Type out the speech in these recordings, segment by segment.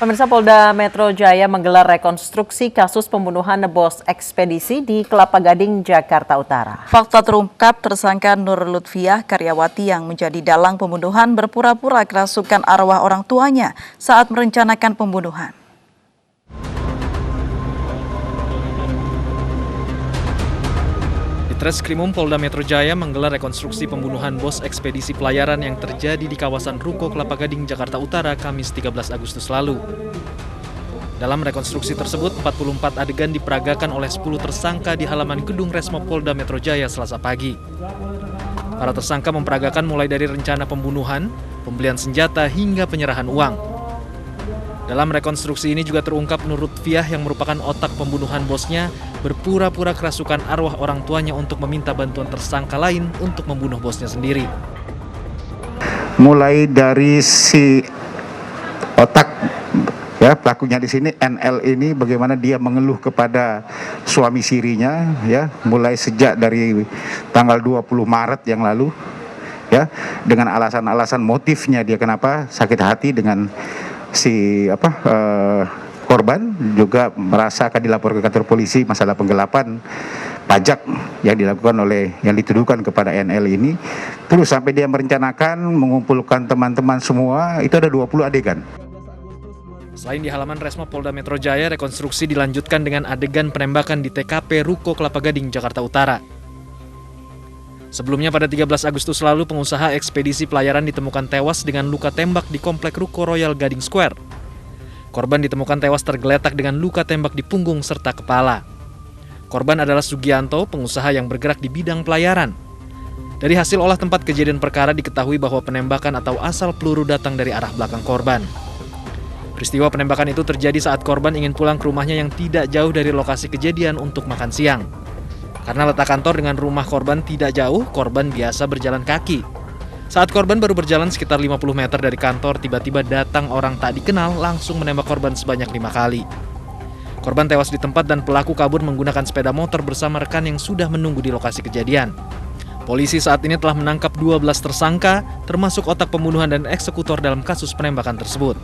Pemirsa, Polda Metro Jaya menggelar rekonstruksi kasus pembunuhan bos ekspedisi di Kelapa Gading, Jakarta Utara. Fakta terungkap tersangka Nur Lutfiah Karyawati yang menjadi dalang pembunuhan berpura-pura kerasukan arwah orang tuanya saat merencanakan pembunuhan. Treskrimum Polda Metro Jaya menggelar rekonstruksi pembunuhan bos ekspedisi pelayaran yang terjadi di kawasan Ruko Kelapa Gading, Jakarta Utara, Kamis 13 Agustus lalu. Dalam rekonstruksi tersebut, 44 adegan diperagakan oleh 10 tersangka di halaman gedung Resmo Polda Metro Jaya Selasa pagi. Para tersangka memperagakan mulai dari rencana pembunuhan, pembelian senjata, hingga penyerahan uang. Dalam rekonstruksi ini juga terungkap Nur Lutfiah yang merupakan otak pembunuhan bosnya berpura-pura kerasukan arwah orang tuanya untuk meminta bantuan tersangka lain untuk membunuh bosnya sendiri. Mulai dari si otak ya pelakunya di sini NL ini, bagaimana dia mengeluh kepada suami sirinya ya, mulai sejak dari tanggal 20 Maret yang lalu ya, dengan alasan-alasan motifnya dia kenapa sakit hati dengan si korban, juga merasa akan dilapor ke kantor polisi masalah penggelapan pajak yang dilakukan oleh yang dituduhkan kepada NL ini. Terus sampai dia merencanakan mengumpulkan teman-teman semua, itu ada 20 adegan. Selain di halaman Resmo Polda Metro Jaya, rekonstruksi dilanjutkan dengan adegan penembakan di TKP Ruko Kelapa Gading, Jakarta Utara. Sebelumnya pada 13 Agustus lalu, pengusaha ekspedisi pelayaran ditemukan tewas dengan luka tembak di Komplek Ruko Royal Gading Square. Korban ditemukan tewas tergeletak dengan luka tembak di punggung serta kepala. Korban adalah Sugianto, pengusaha yang bergerak di bidang pelayaran. Dari hasil olah tempat kejadian perkara diketahui bahwa penembakan atau asal peluru datang dari arah belakang korban. Peristiwa penembakan itu terjadi saat korban ingin pulang ke rumahnya yang tidak jauh dari lokasi kejadian untuk makan siang. Karena letak kantor dengan rumah korban tidak jauh, korban biasa berjalan kaki. Saat korban baru berjalan sekitar 50 meter dari kantor, tiba-tiba datang orang tak dikenal langsung menembak korban sebanyak 5 kali. Korban tewas di tempat dan pelaku kabur menggunakan sepeda motor bersama rekan yang sudah menunggu di lokasi kejadian. Polisi saat ini telah menangkap 12 tersangka, termasuk otak pembunuhan dan eksekutor dalam kasus penembakan tersebut.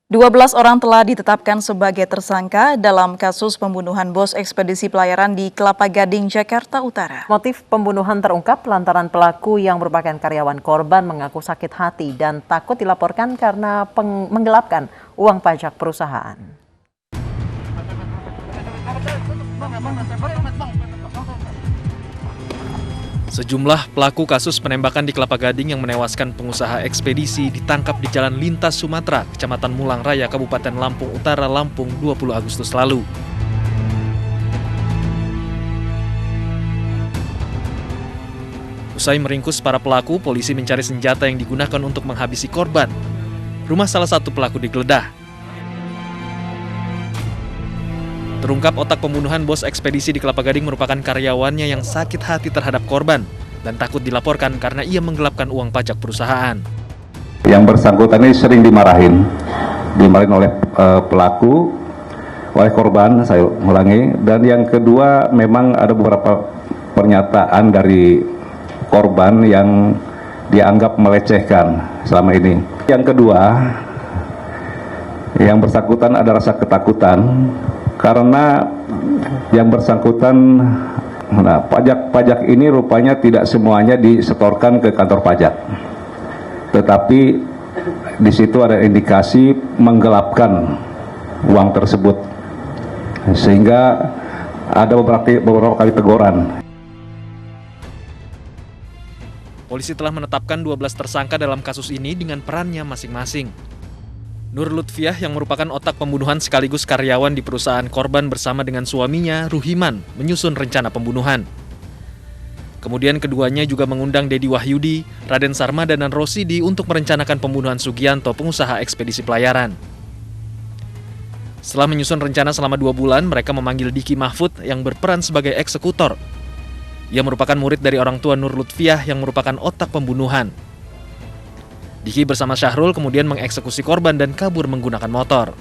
12 orang telah ditetapkan sebagai tersangka dalam kasus pembunuhan bos ekspedisi pelayaran di Kelapa Gading, Jakarta Utara. Motif pembunuhan terungkap lantaran pelaku yang merupakan karyawan korban mengaku sakit hati dan takut dilaporkan karena menggelapkan uang pajak perusahaan. Sejumlah pelaku kasus penembakan di Kelapa Gading yang menewaskan pengusaha ekspedisi ditangkap di Jalan Lintas Sumatera, Kecamatan Mulang Raya, Kabupaten Lampung Utara, Lampung, 20 Agustus lalu. Usai meringkus para pelaku, polisi mencari senjata yang digunakan untuk menghabisi korban. Rumah salah satu pelaku digeledah. Terungkap otak pembunuhan bos ekspedisi di Kelapa Gading merupakan karyawannya yang sakit hati terhadap korban dan takut dilaporkan karena ia menggelapkan uang pajak perusahaan. Yang bersangkutan ini sering dimarahin oleh pelaku, oleh korban, saya ulangi. Dan yang kedua, memang ada beberapa pernyataan dari korban yang dianggap melecehkan selama ini. Yang kedua, yang bersangkutan ada rasa ketakutan karena yang bersangkutan, pajak-pajak ini rupanya tidak semuanya disetorkan ke kantor pajak, tetapi di situ ada indikasi menggelapkan uang tersebut, sehingga ada beberapa kali teguran. Polisi telah menetapkan 12 tersangka dalam kasus ini dengan perannya masing-masing. Nur Lutfiah yang merupakan otak pembunuhan sekaligus karyawan di perusahaan korban bersama dengan suaminya, Ruhiman, menyusun rencana pembunuhan. Kemudian keduanya juga mengundang Dedi Wahyudi, Raden Sarmada, dan Rosidi untuk merencanakan pembunuhan Sugianto, pengusaha ekspedisi pelayaran. Setelah menyusun rencana selama 2 bulan, mereka memanggil Diki Mahfud yang berperan sebagai eksekutor. Ia merupakan murid dari orang tua Nur Lutfiah yang merupakan otak pembunuhan. Diki bersama Syahrul kemudian mengeksekusi korban dan kabur menggunakan motor.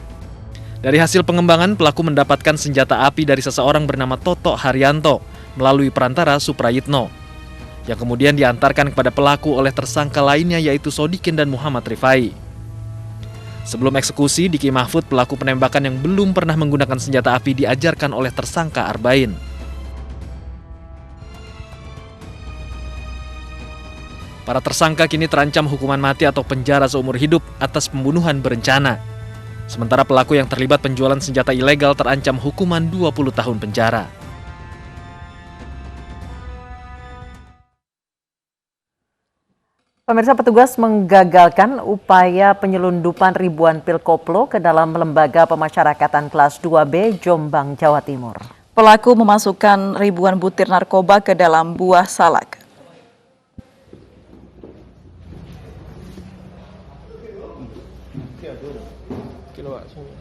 Dari hasil pengembangan, pelaku mendapatkan senjata api dari seseorang bernama Toto Haryanto melalui perantara Suprayitno. yang kemudian diantarkan kepada pelaku oleh tersangka lainnya yaitu Sodikin dan Muhammad Rifai. Sebelum eksekusi, Diki Mahfud, pelaku penembakan yang belum pernah menggunakan senjata api, diajarkan oleh tersangka Arbain. Para tersangka kini terancam hukuman mati atau penjara seumur hidup atas pembunuhan berencana. Sementara pelaku yang terlibat penjualan senjata ilegal terancam hukuman 20 tahun penjara. Pemirsa, petugas menggagalkan upaya penyelundupan ribuan pil koplo ke dalam lembaga pemasyarakatan kelas 2B Jombang, Jawa Timur. Pelaku memasukkan ribuan butir narkoba ke dalam buah salak.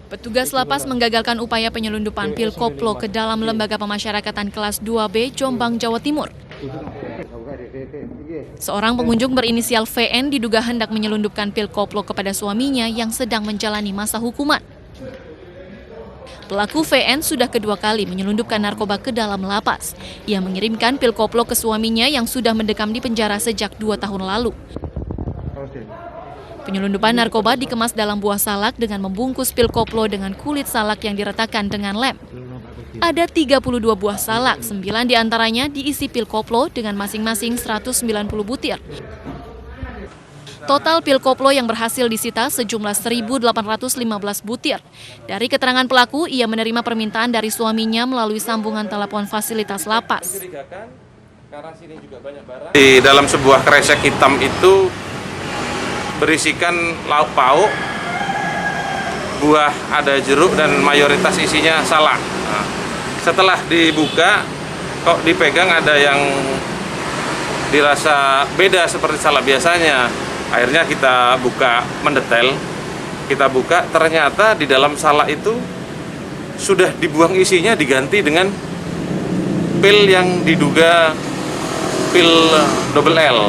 Petugas lapas menggagalkan upaya penyelundupan pil koplo ke dalam lembaga pemasyarakatan kelas 2B Jombang, Jawa Timur. Seorang pengunjung berinisial VN diduga hendak menyelundupkan pil koplo kepada suaminya yang sedang menjalani masa hukuman. Pelaku VN sudah kedua kali menyelundupkan narkoba ke dalam lapas. Ia mengirimkan pil koplo ke suaminya yang sudah mendekam di penjara sejak 2 tahun lalu. Penyelundupan narkoba dikemas dalam buah salak dengan membungkus pil koplo dengan kulit salak yang diretakan dengan lem. Ada 32 buah salak, 9 diantaranya diisi pil koplo dengan masing-masing 190 butir. Total pil koplo yang berhasil disita sejumlah 1.815 butir. Dari keterangan pelaku, ia menerima permintaan dari suaminya melalui sambungan telepon fasilitas lapas. Di dalam sebuah kresek hitam itu berisikan lauk pauk, buah ada jeruk dan mayoritas isinya salak. Nah, setelah dibuka, kok dipegang ada yang dirasa beda seperti salak biasanya. Akhirnya kita buka mendetail, kita buka ternyata di dalam salak itu sudah dibuang isinya, diganti dengan pil yang diduga pil double L.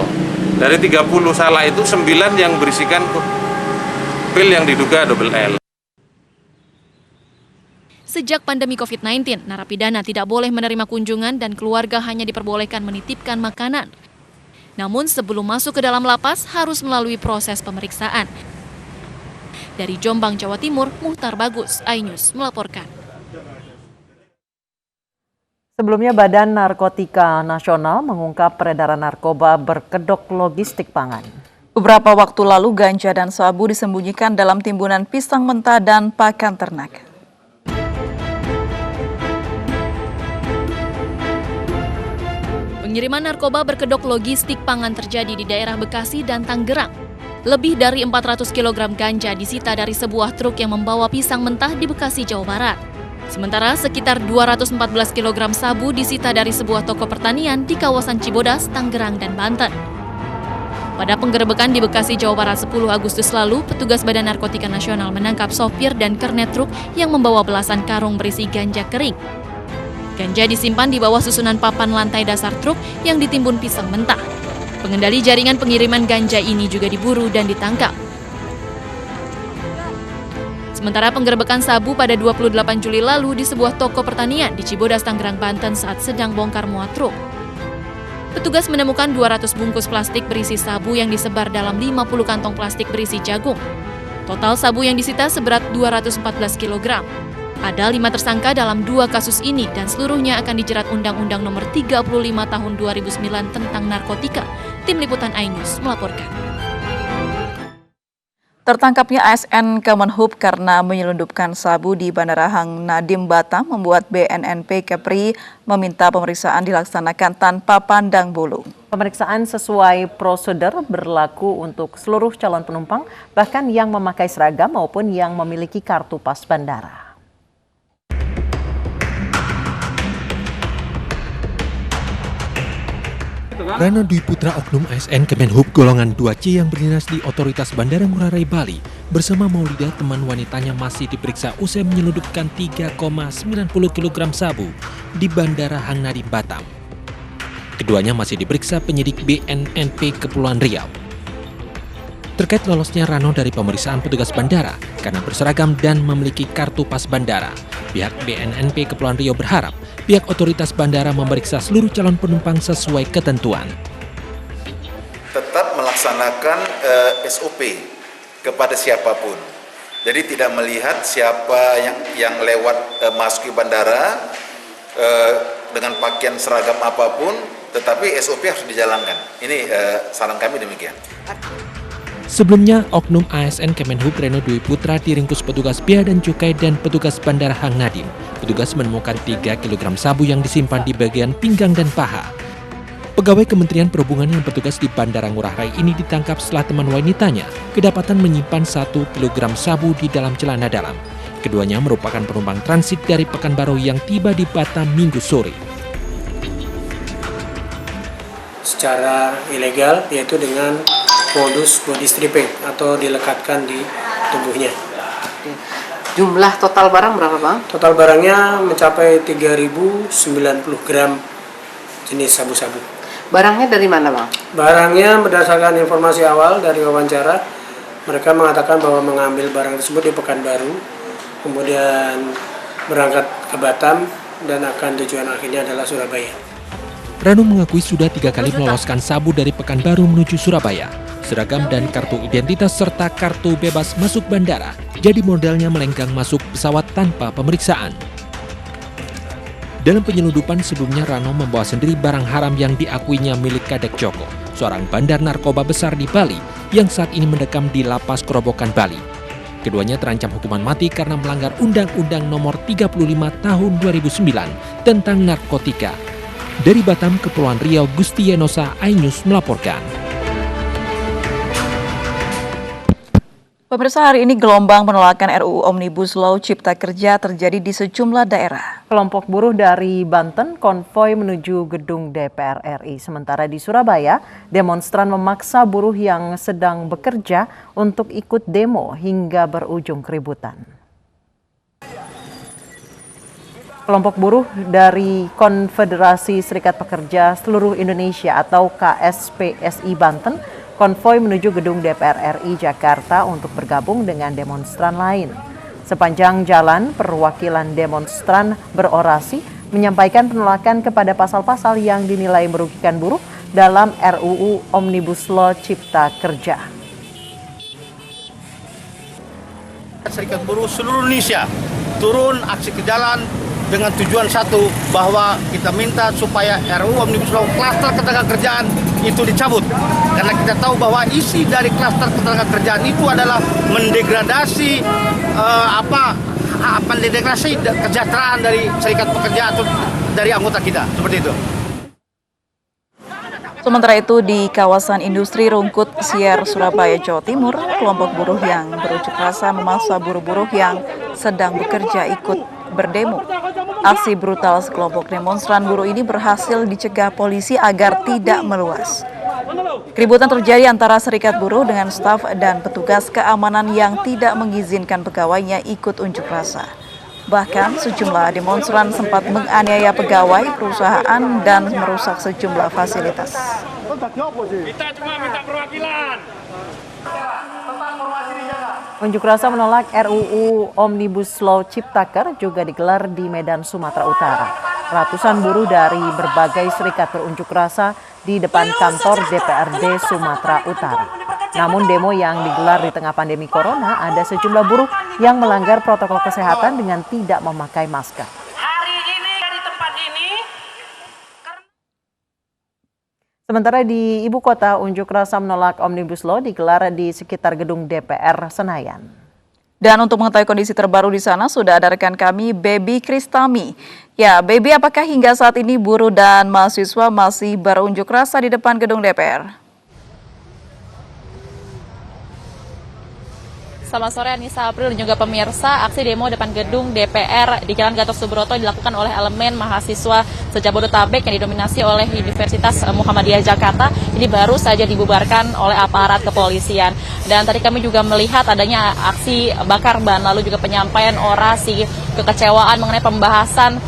Dari 30 salak itu 9 yang berisikan pil yang diduga double L. Sejak pandemi COVID-19, narapidana tidak boleh menerima kunjungan dan keluarga hanya diperbolehkan menitipkan makanan. Namun sebelum masuk ke dalam lapas harus melalui proses pemeriksaan. Dari Jombang, Jawa Timur, Muhtar Bagus, iNews melaporkan. Sebelumnya, Badan Narkotika Nasional mengungkap peredaran narkoba berkedok logistik pangan. Beberapa waktu lalu ganja dan sabu disembunyikan dalam timbunan pisang mentah dan pakan ternak. Pengiriman narkoba berkedok logistik pangan terjadi di daerah Bekasi dan Tangerang. Lebih dari 400 kg ganja disita dari sebuah truk yang membawa pisang mentah di Bekasi, Jawa Barat. Sementara sekitar 214 kg sabu disita dari sebuah toko pertanian di kawasan Cibodas, Tangerang, dan Banten. Pada penggerebekan di Bekasi, Jawa Barat 10 Agustus lalu, petugas Badan Narkotika Nasional menangkap sopir dan kernet truk yang membawa belasan karung berisi ganja kering. Ganja disimpan di bawah susunan papan lantai dasar truk yang ditimbun pisang mentah. Pengendali jaringan pengiriman ganja ini juga diburu dan ditangkap. Sementara penggerebekan sabu pada 28 Juli lalu di sebuah toko pertanian di Cibodas, Tangerang, Banten saat sedang bongkar muat truk. Petugas menemukan 200 bungkus plastik berisi sabu yang disebar dalam 50 kantong plastik berisi jagung. Total sabu yang disita seberat 214 kg. Ada 5 tersangka dalam 2 kasus ini dan seluruhnya akan dijerat Undang-Undang Nomor 35 Tahun 2009 tentang narkotika. Tim Liputan iNews melaporkan. Tertangkapnya ASN Kemenhub karena menyelundupkan sabu di Bandara Hang Nadiem Batam membuat BNNP Kepri meminta pemeriksaan dilaksanakan tanpa pandang bulu. Pemeriksaan sesuai prosedur berlaku untuk seluruh calon penumpang, bahkan yang memakai seragam maupun yang memiliki kartu pas bandara. Rano Dwi Putra oknum ASN Kemenhub golongan 2C yang berdinas di Otoritas Bandara Ngurah Rai Bali bersama Maulida teman wanitanya masih diperiksa usai menyelundupkan 3,90 kg sabu di Bandara Hang Nadiem Batam. Keduanya masih diperiksa penyidik BNNP Kepulauan Riau. Terkait lolosnya Rano dari pemeriksaan petugas bandara karena berseragam dan memiliki kartu pas bandara, pihak BNNP Kepulauan Riau berharap pihak otoritas bandara memeriksa seluruh calon penumpang sesuai ketentuan. melaksanakan SOP kepada siapapun. Jadi tidak melihat siapa yang lewat masuki bandara dengan pakaian seragam apapun, tetapi SOP harus dijalankan. Ini saran kami demikian. Sebelumnya, oknum ASN Kemenhub Reno Dwi Putra diringkus petugas Bea dan Cukai dan petugas Bandara Hang Nadim. Petugas menemukan 3 kg sabu yang disimpan di bagian pinggang dan paha. Pegawai Kementerian Perhubungan yang bertugas di Bandara Ngurah Rai ini ditangkap setelah teman wanitanya kedapatan menyimpan 1 kg sabu di dalam celana dalam. Keduanya merupakan penumpang transit dari Pekanbaru yang tiba di Batam Minggu sore. Secara ilegal, yaitu dengan modus body stripping atau dilekatkan di tubuhnya. Jumlah total barang berapa, Bang? Total barangnya mencapai 3.090 gram jenis sabu-sabu. Barangnya dari mana, Bang? Barangnya berdasarkan informasi awal dari wawancara, mereka mengatakan bahwa mengambil barang tersebut di Pekanbaru, kemudian berangkat ke Batam, dan akan tujuan akhirnya adalah Surabaya. Rano mengakui sudah 3 kali meloloskan sabu dari Pekanbaru menuju Surabaya. Seragam dan kartu identitas serta kartu bebas masuk bandara jadi modalnya melenggang masuk pesawat tanpa pemeriksaan. Dalam penyeludupan sebelumnya, Rano membawa sendiri barang haram yang diakuinya milik Kadek Joko, seorang bandar narkoba besar di Bali yang saat ini mendekam di Lapas Kerobokan Bali. Keduanya terancam hukuman mati karena melanggar Undang-Undang Nomor 35 Tahun 2009 tentang narkotika. Dari Batam, Kepulauan Riau, Gusti Yenosa, iNews melaporkan. Pemirsa, hari ini gelombang penolakan RUU Omnibus Law Cipta Kerja terjadi di sejumlah daerah. Kelompok buruh dari Banten konvoi menuju gedung DPR RI. Sementara di Surabaya, demonstran memaksa buruh yang sedang bekerja untuk ikut demo hingga berujung keributan. Kelompok buruh dari Konfederasi Serikat Pekerja Seluruh Indonesia atau KSPSI Banten konvoi menuju gedung DPR RI Jakarta untuk bergabung dengan demonstran lain. Sepanjang jalan, perwakilan demonstran berorasi menyampaikan penolakan kepada pasal-pasal yang dinilai merugikan buruh dalam RUU Omnibus Law Cipta Kerja. Serikat Buruh seluruh Indonesia turun aksi ke jalan dengan tujuan satu, bahwa kita minta supaya RUU Omnibus Law klaster ketenagakerjaan itu dicabut. Karena kita tahu bahwa isi dari klaster ketenagakerjaan itu adalah mendegradasi mendegradasi kesejahteraan dari serikat pekerja atau dari anggota kita, seperti itu. Sementara itu di kawasan industri Rungkut, Sier, Surabaya, Jawa Timur, kelompok buruh yang berunjuk rasa memaksa buruh-buruh yang sedang bekerja ikut berdemo. Aksi brutal sekelompok demonstran buruh ini berhasil dicegah polisi agar tidak meluas. Keributan terjadi antara serikat buruh dengan staf dan petugas keamanan yang tidak mengizinkan pegawainya ikut unjuk rasa. Bahkan sejumlah demonstran sempat menganiaya pegawai perusahaan dan merusak sejumlah fasilitas. Kita cuma minta perwakilan. Unjuk rasa menolak RUU Omnibus Law Ciptaker juga digelar di Medan, Sumatera Utara. Ratusan buruh dari berbagai serikat berunjuk rasa di depan kantor DPRD Sumatera Utara. Namun demo yang digelar di tengah pandemi corona, ada sejumlah buruh yang melanggar protokol kesehatan dengan tidak memakai masker. Sementara di ibu kota, unjuk rasa menolak Omnibus Law digelar di sekitar gedung DPR Senayan. Dan untuk mengetahui kondisi terbaru di sana, sudah ada rekan kami, Baby Kristami. Ya, Baby, apakah hingga saat ini buruh dan mahasiswa masih berunjuk rasa di depan gedung DPR? Selamat sore Anissa April dan juga pemirsa. Aksi demo depan gedung DPR di Jalan Gatot Subroto dilakukan oleh elemen mahasiswa se-Jabodetabek yang didominasi oleh Universitas Muhammadiyah Jakarta. Ini baru saja dibubarkan oleh aparat kepolisian. Dan tadi kami juga melihat adanya aksi bakar ban, lalu juga penyampaian orasi kekecewaan mengenai pembahasan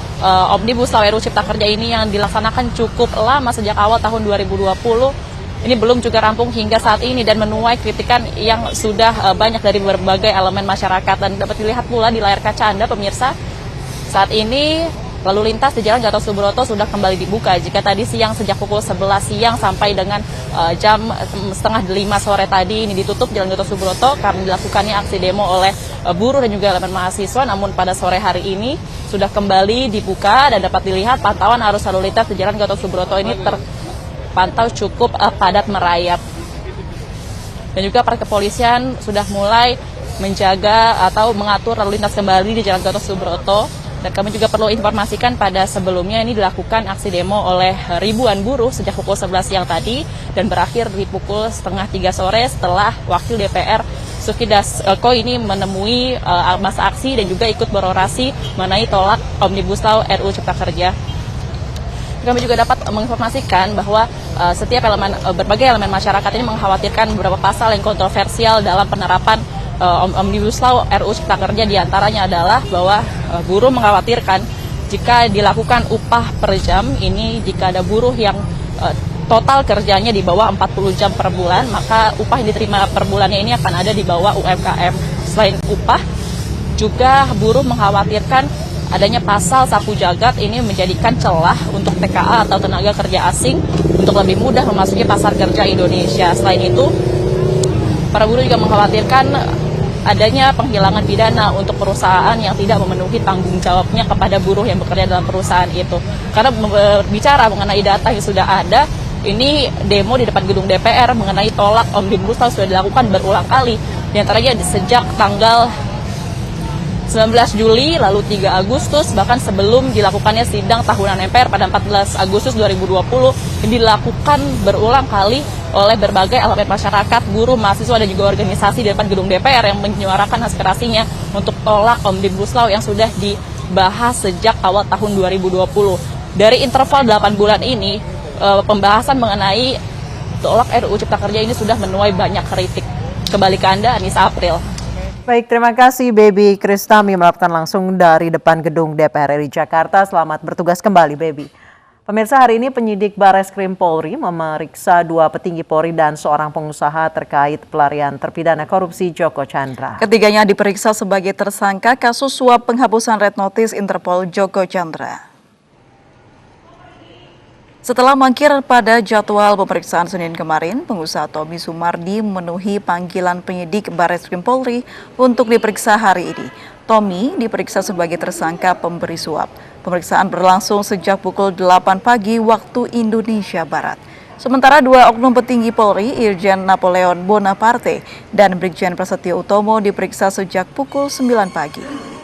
Omnibus Law RUU Cipta Kerja ini yang dilaksanakan cukup lama sejak awal tahun 2020. Ini belum juga rampung hingga saat ini dan menuai kritikan yang sudah banyak dari berbagai elemen masyarakat. Dan dapat dilihat pula di layar kaca Anda pemirsa, saat ini lalu lintas di Jalan Gatot Subroto sudah kembali dibuka. Jika tadi siang sejak pukul 11 siang sampai dengan jam setengah 5 sore tadi ini ditutup Jalan Gatot Subroto karena dilakukannya aksi demo oleh buruh dan juga elemen mahasiswa, namun pada sore hari ini sudah kembali dibuka dan dapat dilihat pantauan arus lalu lintas di Jalan Gatot Subroto ini terpantau cukup padat merayap. Dan juga aparat kepolisian sudah mulai menjaga atau mengatur lalu lintas kembali di Jalan Gatot Subroto. Dan kami juga perlu informasikan pada sebelumnya ini dilakukan aksi demo oleh ribuan buruh sejak pukul 11 siang tadi dan berakhir di pukul setengah 3 sore setelah Wakil DPR Suki Dasko ini menemui masa aksi dan juga ikut berorasi mengenai tolak Omnibus Law RUU Cipta Kerja. Kami juga dapat menginformasikan bahwa setiap berbagai elemen masyarakat ini mengkhawatirkan beberapa pasal yang kontroversial dalam penerapan Omnibus Law RUU Cipta Kerja. Diantaranya adalah bahwa buruh mengkhawatirkan jika dilakukan upah per jam ini, jika ada buruh yang total kerjanya di bawah 40 jam per bulan, maka upah yang diterima per bulannya ini akan ada di bawah UMKM. Selain upah, juga buruh mengkhawatirkan adanya pasal sapu jagat ini menjadikan celah untuk TKA atau tenaga kerja asing untuk lebih mudah memasuki pasar kerja Indonesia. Selain itu, para buruh juga mengkhawatirkan adanya penghilangan pidana untuk perusahaan yang tidak memenuhi tanggung jawabnya kepada buruh yang bekerja dalam perusahaan itu. Karena berbicara mengenai data yang sudah ada, ini demo di depan gedung DPR mengenai tolak Omnibus Law sudah dilakukan berulang kali. Di antaranya sejak tanggal 19 Juli, lalu 3 Agustus, bahkan sebelum dilakukannya sidang tahunan MPR pada 14 Agustus 2020, dilakukan berulang kali oleh berbagai elemen masyarakat, buruh, mahasiswa, dan juga organisasi di depan gedung DPR yang menyuarakan aspirasinya untuk tolak Omnibus Law yang sudah dibahas sejak awal tahun 2020. Dari interval 8 bulan ini, pembahasan mengenai tolak RUU Cipta Kerja ini sudah menuai banyak kritik. Kembali ke Anda, Anissa April. Baik, terima kasih Baby Kristami melaporkan langsung dari depan gedung DPR RI Jakarta. Selamat bertugas kembali, Baby. Pemirsa, hari ini penyidik Bareskrim Polri memeriksa 2 petinggi Polri dan seorang pengusaha terkait pelarian terpidana korupsi Joko Chandra. Ketiganya diperiksa sebagai tersangka kasus suap penghapusan Red Notice Interpol Joko Chandra. Setelah mangkir pada jadwal pemeriksaan Senin kemarin, pengusaha Tommy Sumardi memenuhi panggilan penyidik Bareskrim Polri untuk diperiksa hari ini. Tommy diperiksa sebagai tersangka pemberi suap. Pemeriksaan berlangsung sejak pukul 8 pagi waktu Indonesia Barat. Sementara 2 oknum petinggi Polri, Irjen Napoleon Bonaparte dan Brigjen Prasetyo Utomo diperiksa sejak pukul 9 pagi.